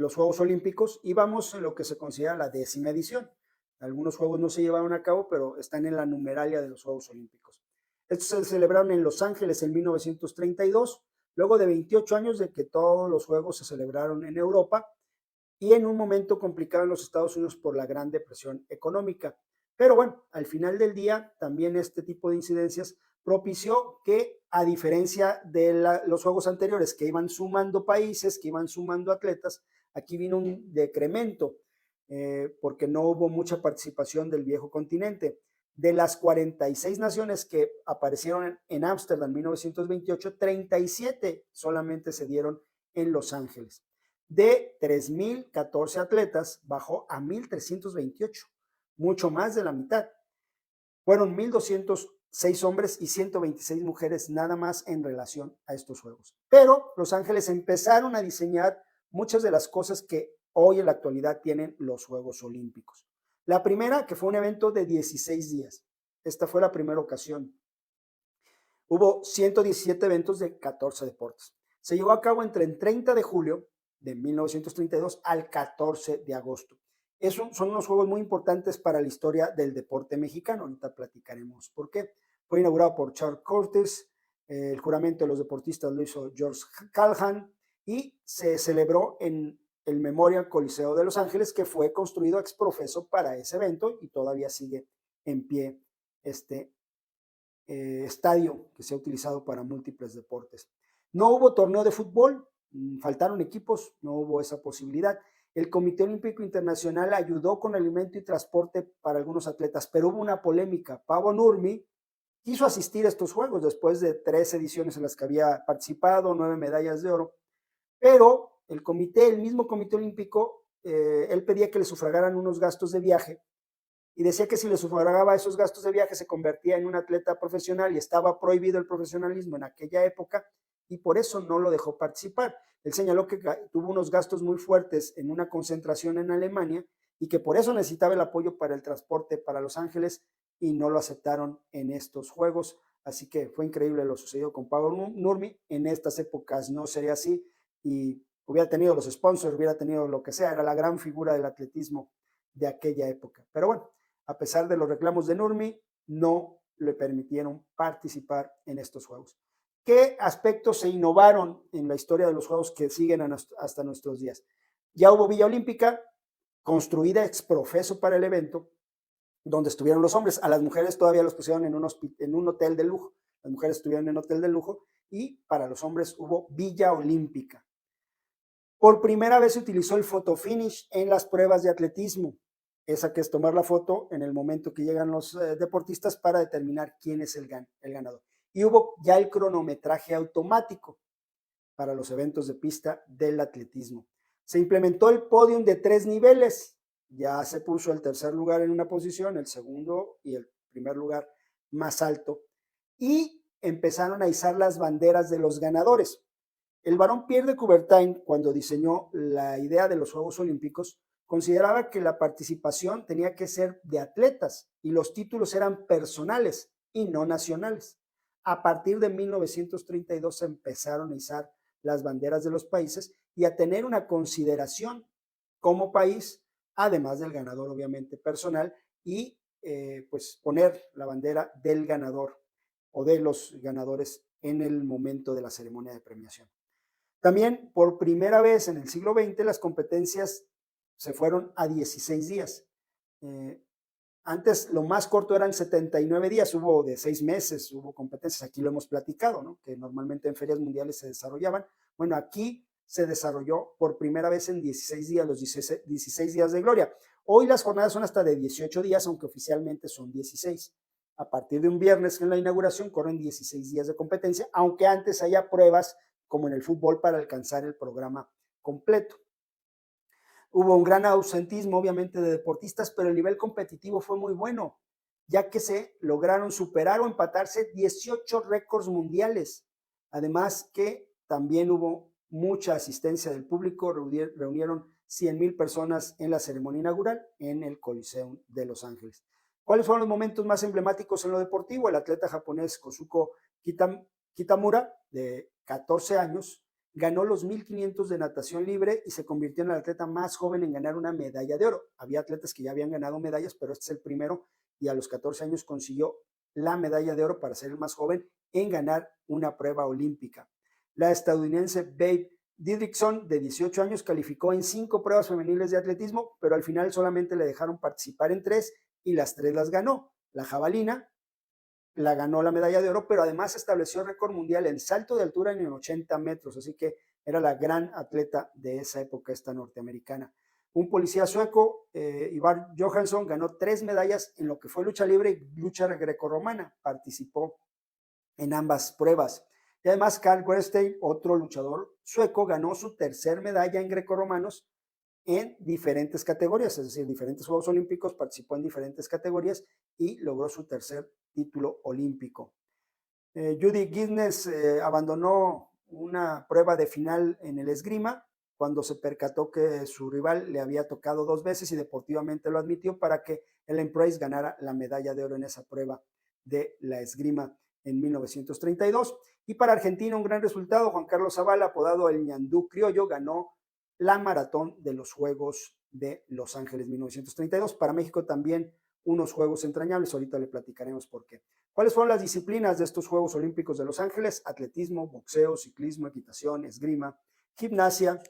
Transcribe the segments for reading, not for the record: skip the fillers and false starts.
los Juegos Olímpicos y vamos en lo que se considera la 10ª edición. Algunos juegos no se llevaron a cabo, pero están en la numeralia de los Juegos Olímpicos. Estos se celebraron en Los Ángeles en 1932, luego de 28 años de que todos los juegos se celebraron en Europa y en un momento complicado en los Estados Unidos por la gran depresión económica. Pero bueno, al final del día, también este tipo de incidencias propició que, a diferencia de los juegos anteriores, que iban sumando países, que iban sumando atletas, aquí vino un decremento, porque no hubo mucha participación del viejo continente. De las 46 naciones que aparecieron en Ámsterdam en 1928, 37 solamente se dieron en Los Ángeles. De 3.014 atletas, bajó a 1.328, mucho más de la mitad. Fueron 1.206 hombres y 126 mujeres nada más en relación a estos Juegos. Pero Los Ángeles empezaron a diseñar muchas de las cosas que hoy en la actualidad tienen los Juegos Olímpicos. La primera, que fue un evento de 16 días. Esta fue la primera ocasión. Hubo 117 eventos de 14 deportes. Se llevó a cabo entre el 30 de julio de 1932 al 14 de agosto. Son unos juegos muy importantes para la historia del deporte mexicano. Ahorita platicaremos por qué. Fue inaugurado por Charles Curtis, el juramento de los deportistas lo hizo George Callahan y se celebró en el Memorial Coliseo de Los Ángeles, que fue construido ex profeso para ese evento y todavía sigue en pie este estadio que se ha utilizado para múltiples deportes. No hubo torneo de fútbol, faltaron equipos, no hubo esa posibilidad. El Comité Olímpico Internacional ayudó con alimento y transporte para algunos atletas, pero hubo una polémica. Paavo Nurmi quiso asistir a estos Juegos después de 3 ediciones en las que había participado, 9 medallas de oro, pero el mismo Comité Olímpico, él pedía que le sufragaran unos gastos de viaje y decía que si le sufragaba esos gastos de viaje se convertía en un atleta profesional y estaba prohibido el profesionalismo en aquella época y por eso no lo dejó participar. Él señaló que tuvo unos gastos muy fuertes en una concentración en Alemania y que por eso necesitaba el apoyo para el transporte para Los Ángeles y no lo aceptaron en estos Juegos. Así que fue increíble lo sucedido con Paavo Nurmi. En estas épocas no sería así y hubiera tenido los sponsors, hubiera tenido lo que sea, era la gran figura del atletismo de aquella época. Pero bueno, a pesar de los reclamos de Nurmi, no le permitieron participar en estos Juegos. ¿Qué aspectos se innovaron en la historia de los Juegos que siguen hasta nuestros días? Ya hubo Villa Olímpica, construida ex profeso para el evento, donde estuvieron los hombres. A las mujeres todavía los pusieron en un hotel de lujo. Las mujeres estuvieron en hotel de lujo y para los hombres hubo Villa Olímpica. Por primera vez se utilizó el photo finish en las pruebas de atletismo. Esa que es tomar la foto en el momento que llegan los deportistas para determinar quién es el ganador. Y hubo ya el cronometraje automático para los eventos de pista del atletismo. Se implementó el podium de 3 niveles. Ya se puso el tercer lugar en una posición, el segundo y el primer lugar más alto. Y empezaron a izar las banderas de los ganadores. El barón Pierre de Coubertin, cuando diseñó la idea de los Juegos Olímpicos, consideraba que la participación tenía que ser de atletas y los títulos eran personales y no nacionales. A partir de 1932 se empezaron a izar las banderas de los países y a tener una consideración como país, además del ganador obviamente personal, y pues poner la bandera del ganador o de los ganadores en el momento de la ceremonia de premiación. También, por primera vez en el siglo XX, las competencias se fueron a 16 días. Antes lo más corto eran 79 días, hubo de 6 meses, hubo competencias, aquí lo hemos platicado, ¿no? Que normalmente en ferias mundiales se desarrollaban. Bueno, aquí se desarrolló por primera vez en 16 días, los 16 días de gloria. Hoy las jornadas son hasta de 18 días, aunque oficialmente son 16. A partir de un viernes en la inauguración corren 16 días de competencia, aunque antes haya pruebas como en el fútbol para alcanzar el programa completo. Hubo un gran ausentismo, obviamente, de deportistas, pero el nivel competitivo fue muy bueno, ya que se lograron superar o empatarse 18 récords mundiales. Además que también hubo mucha asistencia del público, reunieron 100,000 personas en la ceremonia inaugural en el Coliseo de Los Ángeles. ¿Cuáles fueron los momentos más emblemáticos en lo deportivo? El atleta japonés Kosuko Kitamura, de 14 años, ganó los 1500 de natación libre y se convirtió en el atleta más joven en ganar una medalla de oro. Había atletas que ya habían ganado medallas, pero este es el primero y a los 14 años consiguió la medalla de oro para ser el más joven en ganar una prueba olímpica. La estadounidense Babe Didrikson, de 18 años, calificó en 5 pruebas femeniles de atletismo, pero al final solamente le dejaron participar en 3 y las 3 las ganó. La jabalina la ganó la medalla de oro, pero además estableció récord mundial en salto de altura en 80 metros, así que era la gran atleta de esa época, esta norteamericana. Un policía sueco, Ivar Johansson, ganó 3 medallas en lo que fue lucha libre y lucha grecorromana. Participó en ambas pruebas. Y además, Carl Wehrstein, otro luchador sueco, ganó su tercer medalla en grecorromanos en diferentes categorías, es decir, diferentes Juegos Olímpicos, participó en diferentes categorías y logró su tercer título olímpico. Judy Guinness abandonó una prueba de final en el esgrima cuando se percató que su rival le había tocado 2 veces y deportivamente lo admitió para que Ellen Price ganara la medalla de oro en esa prueba de la esgrima en 1932. Y para Argentina un gran resultado, Juan Carlos Zavala, apodado el Ñandú Criollo, ganó la maratón de los Juegos de Los Ángeles 1932. Para México también unos Juegos entrañables, ahorita le platicaremos por qué. ¿Cuáles fueron las disciplinas de estos Juegos Olímpicos de Los Ángeles? Atletismo, boxeo, ciclismo, equitación, esgrima, gimnasia.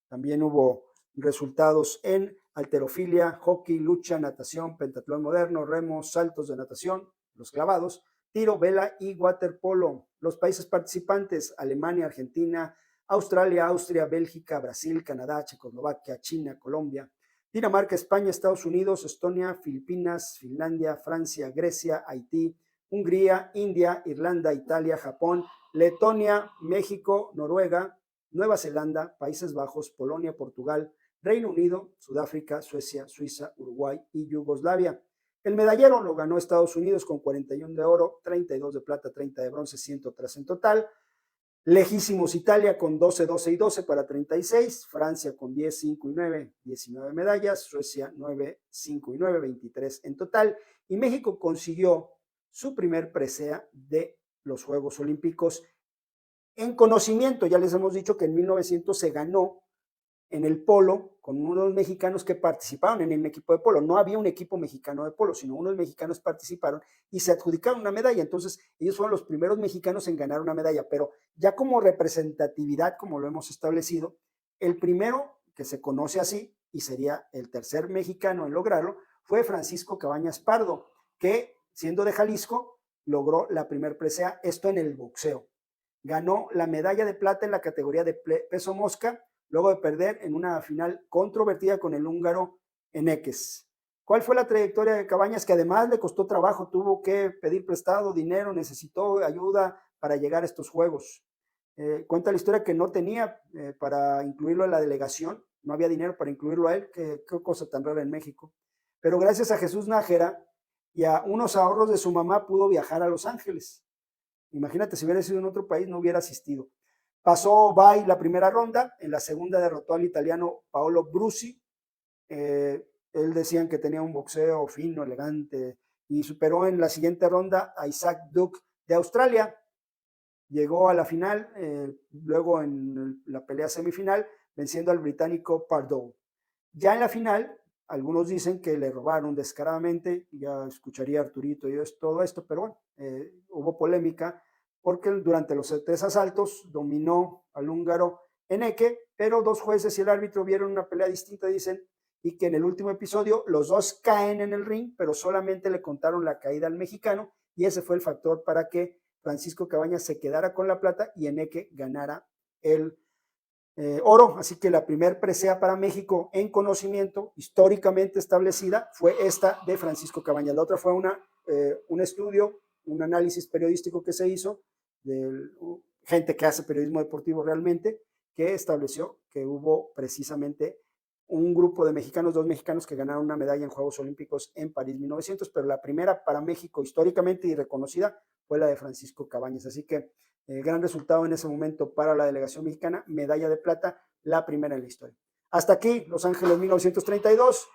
También hubo resultados en halterofilia, hockey, lucha, natación, pentatlón moderno, remo, saltos de natación, los clavados, tiro, vela y waterpolo. Los países participantes: Alemania, Argentina, Australia, Austria, Bélgica, Brasil, Canadá, Checoslovaquia, China, Colombia, Dinamarca, España, Estados Unidos, Estonia, Filipinas, Finlandia, Francia, Grecia, Haití, Hungría, India, Irlanda, Italia, Japón, Letonia, México, Noruega, Nueva Zelanda, Países Bajos, Polonia, Portugal, Reino Unido, Sudáfrica, Suecia, Suiza, Uruguay y Yugoslavia. El medallero lo ganó Estados Unidos con 41 de oro, 32 de plata, 30 de bronce, 103 en total. Lejísimos Italia con 12, 12 y 12 para 36, Francia con 10, 5 y 9, 19 medallas, Suecia 9, 5 y 9, 23 en total, y México consiguió su primer presea de los Juegos Olímpicos en conocimiento. Ya les hemos dicho que en 1900 se ganó en el polo con unos mexicanos que participaron en el equipo de polo. No había un equipo mexicano de polo, sino unos mexicanos participaron y se adjudicaron una medalla. Entonces, ellos fueron los primeros mexicanos en ganar una medalla, pero ya como representatividad, como lo hemos establecido, el primero que se conoce así, y sería el tercer mexicano en lograrlo, fue Francisco Cabañas Pardo, que siendo de Jalisco, logró la primer presea, esto en el boxeo. Ganó la medalla de plata en la categoría de peso mosca, luego de perder en una final controvertida con el húngaro Enekes. ¿Cuál fue la trayectoria de Cabañas? Que además le costó trabajo, tuvo que pedir prestado dinero, necesitó ayuda para llegar a estos Juegos. Cuenta la historia que no tenía para incluirlo en la delegación, no había dinero para incluirlo a él, qué cosa tan rara en México. Pero gracias a Jesús Nájera y a unos ahorros de su mamá pudo viajar a Los Ángeles. Imagínate, si hubiera sido en otro país no hubiera asistido. Pasó Bay la primera ronda, en la segunda derrotó al italiano Paolo Brusi. Él decían que tenía un boxeo fino, elegante, y superó en la siguiente ronda a Isaac Duke de Australia. Llegó a la final, luego en la pelea semifinal, venciendo al británico Pardoe. Ya en la final, algunos dicen que le robaron descaradamente, ya escucharía Arturito y todo esto, pero bueno, hubo polémica porque durante los 3 asaltos dominó al húngaro Eneke, pero 2 jueces y el árbitro vieron una pelea distinta, dicen, y que en el último episodio los dos caen en el ring, pero solamente le contaron la caída al mexicano, y ese fue el factor para que Francisco Cabañas se quedara con la plata y Eneke ganara el oro. Así que la primer presea para México en conocimiento históricamente establecida fue esta de Francisco Cabañas. La otra fue un estudio, un análisis periodístico que se hizo de gente que hace periodismo deportivo realmente, que estableció que hubo precisamente un grupo de mexicanos, 2 mexicanos que ganaron una medalla en Juegos Olímpicos en París 1900, pero la primera para México históricamente y reconocida fue la de Francisco Cabañas. Así que gran resultado en ese momento para la delegación mexicana, medalla de plata, la primera en la historia. Hasta aquí, Los Ángeles 1932.